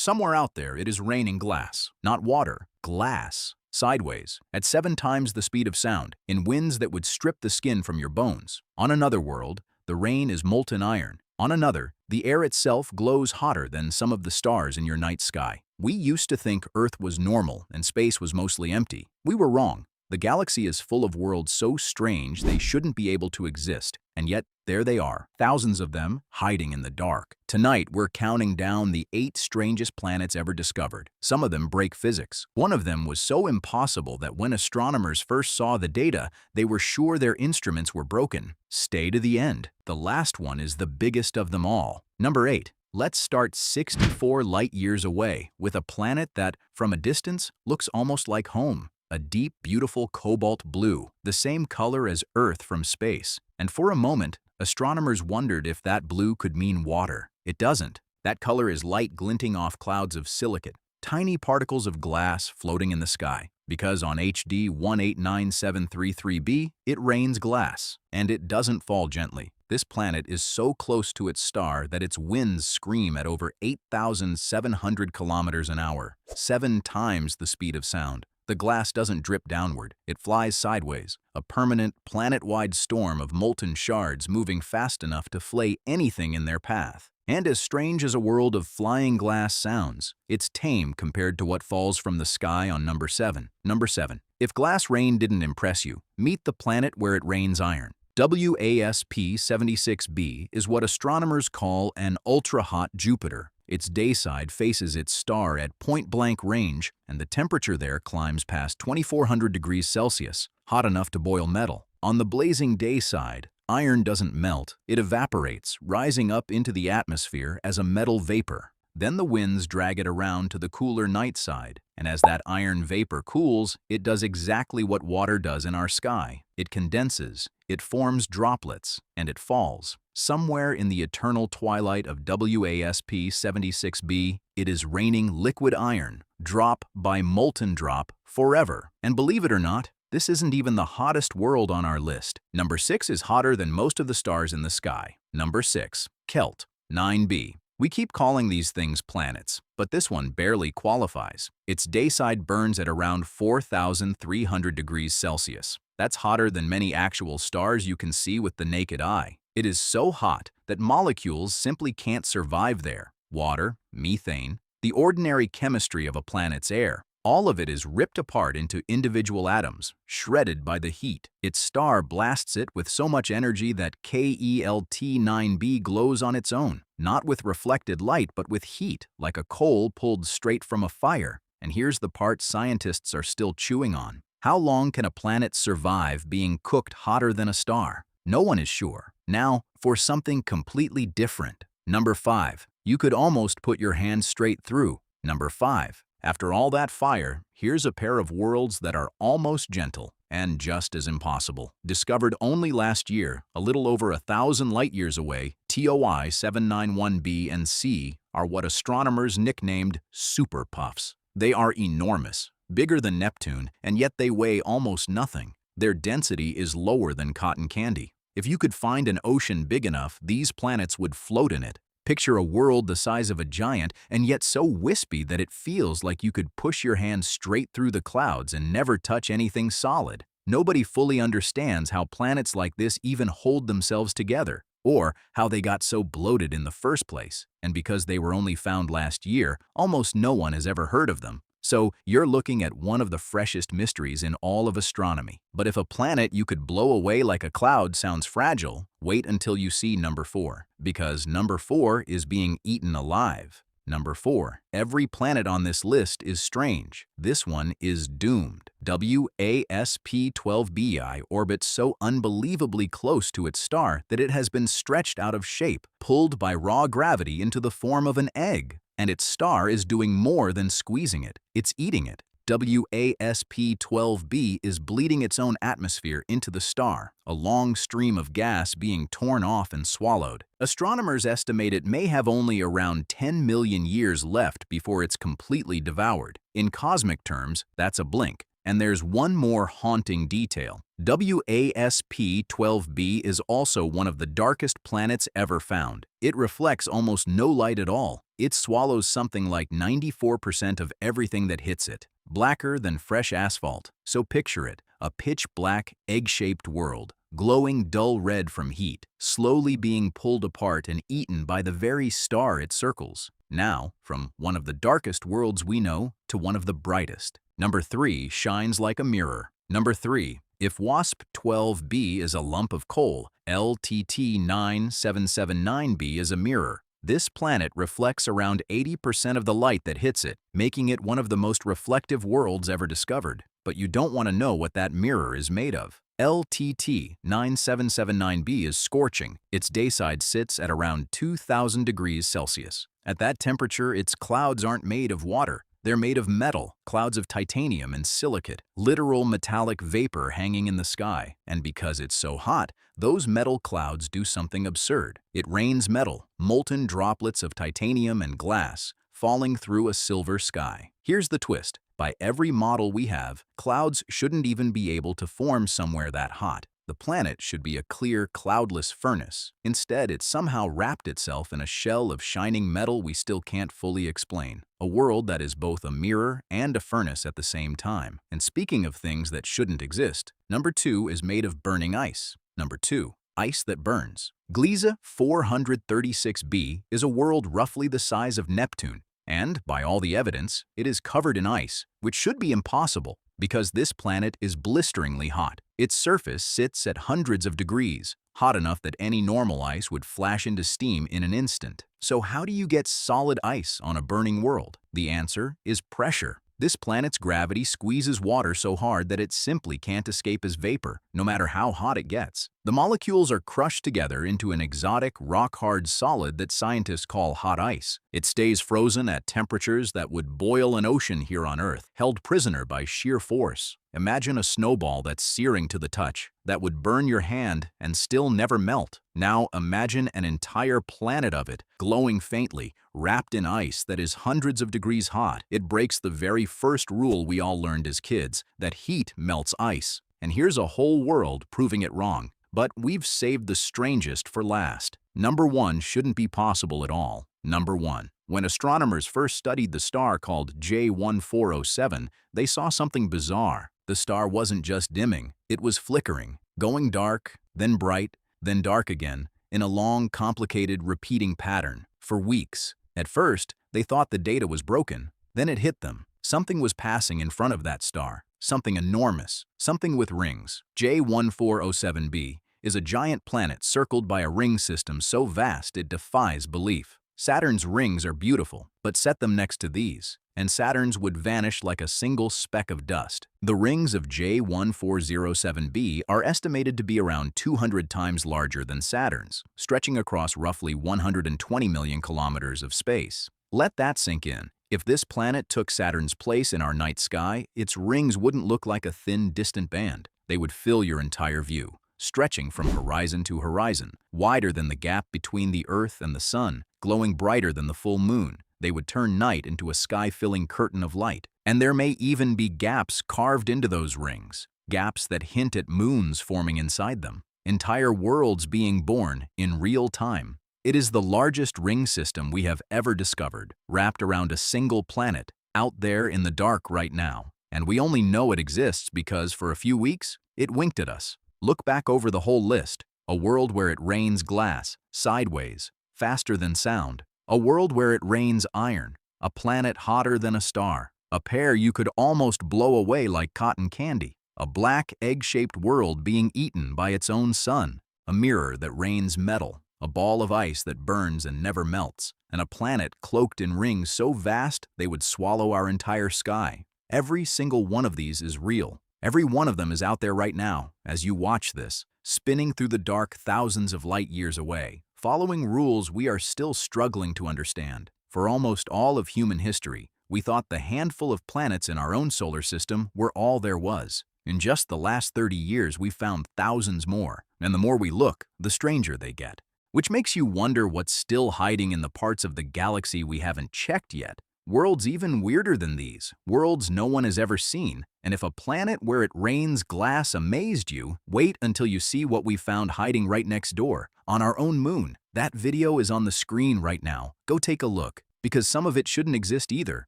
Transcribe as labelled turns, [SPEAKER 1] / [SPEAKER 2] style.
[SPEAKER 1] somewhere out there it is raining glass. Not water, glass. Sideways, at 7 times the speed of sound, in winds that would strip the skin from your bones. On another world, the rain is molten iron. On another, the air itself glows hotter than some of the stars in your night sky. We used to think Earth was normal and space was mostly empty. We were wrong. The galaxy is full of worlds so strange they shouldn't be able to exist, and yet there they are, thousands of them hiding in the dark. Tonight, we're counting down the 8 strangest planets ever discovered. Some of them break physics. One of them was so impossible that when astronomers first saw the data, they were sure their instruments were broken. Stay to the end. The last one is the biggest of them all. Number 8. Let's start 64 light-years away with a planet that, from a distance, looks almost like home. A deep, beautiful cobalt blue, the same color as Earth from space. And for a moment, astronomers wondered if that blue could mean water. It doesn't. That color is light glinting off clouds of silicate, tiny particles of glass floating in the sky. Because on HD 189733b, it rains glass, and it doesn't fall gently. This planet is so close to its star that its winds scream at over 8,700 kilometers an hour, 7 times the speed of sound. The glass doesn't drip downward, it flies sideways, a permanent, planet-wide storm of molten shards moving fast enough to flay anything in their path. And as strange as a world of flying glass sounds, it's tame compared to what falls from the sky on number 7. Number 7. If glass rain didn't impress you, meet the planet where it rains iron. WASP 76b is what astronomers call an ultra-hot Jupiter. Its day side faces its star at point-blank range, and the temperature there climbs past 2,400 degrees Celsius, hot enough to boil metal. On the blazing day side, iron doesn't melt, it evaporates, rising up into the atmosphere as a metal vapor. Then the winds drag it around to the cooler night side, and as that iron vapor cools, it does exactly what water does in our sky. It condenses, it forms droplets, and it falls. Somewhere in the eternal twilight of WASP 76b, it is raining liquid iron, drop by molten drop, forever. And believe it or not, this isn't even the hottest world on our list. Number 6 is hotter than most of the stars in the sky. Number 6. Kelt. 9b. We keep calling these things planets, but this one barely qualifies. Its day side burns at around 4,300 degrees Celsius. That's hotter than many actual stars you can see with the naked eye. It is so hot that molecules simply can't survive there. Water, methane, the ordinary chemistry of a planet's air. All of it is ripped apart into individual atoms, shredded by the heat. Its star blasts it with so much energy that KELT-9b glows on its own, not with reflected light but with heat, like a coal pulled straight from a fire. And here's the part scientists are still chewing on. How long can a planet survive being cooked hotter than a star? No one is sure. Now, for something completely different. Number 5. You could almost put your hand straight through. Number 5. After all that fire, here's a pair of worlds that are almost gentle and just as impossible. Discovered only last year, a little over 1,000 light-years away, TOI 791b and c are what astronomers nicknamed super puffs. They are enormous, bigger than Neptune, and yet they weigh almost nothing. Their density is lower than cotton candy. If you could find an ocean big enough, these planets would float in it. Picture a world the size of a giant and yet so wispy that it feels like you could push your hand straight through the clouds and never touch anything solid. Nobody fully understands how planets like this even hold themselves together, or how they got so bloated in the first place. And because they were only found last year, almost no one has ever heard of them. So you're looking at one of the freshest mysteries in all of astronomy. But if a planet you could blow away like a cloud sounds fragile, wait until you see number 4, because number 4 is being eaten alive. Number 4. Every planet on this list is strange. This one is doomed. WASP-12b orbits so unbelievably close to its star that it has been stretched out of shape, pulled by raw gravity into the form of an egg. And its star is doing more than squeezing it. It's eating it. WASP-12b is bleeding its own atmosphere into the star, a long stream of gas being torn off and swallowed. Astronomers estimate it may have only around 10 million years left before it's completely devoured. In cosmic terms, that's a blink. And there's one more haunting detail. WASP-12b is also one of the darkest planets ever found. It reflects almost no light at all. It swallows something like 94% of everything that hits it. Blacker than fresh asphalt. So picture it, a pitch-black, egg-shaped world, glowing dull red from heat, slowly being pulled apart and eaten by the very star it circles. Now, from one of the darkest worlds we know to one of the brightest. Number 3 shines like a mirror. Number 3. If WASP-12b is a lump of coal, LTT-9779b is a mirror. This planet reflects around 80% of the light that hits it, making it one of the most reflective worlds ever discovered. But you don't want to know what that mirror is made of. LTT-9779b is scorching. Its dayside sits at around 2,000 degrees Celsius. At that temperature, its clouds aren't made of water. They're made of metal, clouds of titanium and silicate, literal metallic vapor hanging in the sky. And because it's so hot, those metal clouds do something absurd. It rains metal, molten droplets of titanium and glass, falling through a silver sky. Here's the twist. By every model we have, clouds shouldn't even be able to form somewhere that hot. The planet should be a clear, cloudless furnace. Instead, it somehow wrapped itself in a shell of shining metal we still can't fully explain. A world that is both a mirror and a furnace at the same time. And speaking of things that shouldn't exist, number 2 is made of burning ice. Number 2. Ice that burns. Gliese 436b is a world roughly the size of Neptune. And, by all the evidence, it is covered in ice, which should be impossible because this planet is blisteringly hot. Its surface sits at hundreds of degrees, hot enough that any normal ice would flash into steam in an instant. So how do you get solid ice on a burning world? The answer is pressure. This planet's gravity squeezes water so hard that it simply can't escape as vapor, no matter how hot it gets. The molecules are crushed together into an exotic, rock-hard solid that scientists call hot ice. It stays frozen at temperatures that would boil an ocean here on Earth, held prisoner by sheer force. Imagine a snowball that's searing to the touch, that would burn your hand and still never melt. Now imagine an entire planet of it, glowing faintly, wrapped in ice that is hundreds of degrees hot. It breaks the very first rule we all learned as kids, that heat melts ice. And here's a whole world proving it wrong. But we've saved the strangest for last. Number 1 shouldn't be possible at all. Number 1. When astronomers first studied the star called J1407, they saw something bizarre. The star wasn't just dimming, it was flickering, going dark, then bright, then dark again, in a long, complicated, repeating pattern, for weeks. At first, they thought the data was broken. Then it hit them. Something was passing in front of that star. Something enormous. Something with rings. J1407b is a giant planet circled by a ring system so vast it defies belief. Saturn's rings are beautiful, but set them next to these, and Saturn's would vanish like a single speck of dust. The rings of J1407b are estimated to be around 200 times larger than Saturn's, stretching across roughly 120 million kilometers of space. Let that sink in. If this planet took Saturn's place in our night sky, its rings wouldn't look like a thin, distant band. They would fill your entire view, stretching from horizon to horizon, wider than the gap between the Earth and the Sun, glowing brighter than the full moon. They would turn night into a sky-filling curtain of light. And there may even be gaps carved into those rings, gaps that hint at moons forming inside them, entire worlds being born in real time. It is the largest ring system we have ever discovered, wrapped around a single planet, out there in the dark right now. And we only know it exists because, for a few weeks, it winked at us. Look back over the whole list. A world where it rains glass, sideways, faster than sound. A world where it rains iron. A planet hotter than a star. A pair you could almost blow away like cotton candy. A black, egg-shaped world being eaten by its own sun. A mirror that rains metal. A ball of ice that burns and never melts. And a planet cloaked in rings so vast they would swallow our entire sky. Every single one of these is real. Every one of them is out there right now, as you watch this, spinning through the dark thousands of light years away, following rules we are still struggling to understand. For almost all of human history, we thought the handful of planets in our own solar system were all there was. In just the last 30 years, we've found thousands more, and the more we look, the stranger they get. Which makes you wonder what's still hiding in the parts of the galaxy we haven't checked yet. Worlds even weirder than these, worlds no one has ever seen. And if a planet where it rains glass amazed you, wait until you see what we found hiding right next door, on our own moon. That video is on the screen right now. Go take a look, because some of it shouldn't exist either.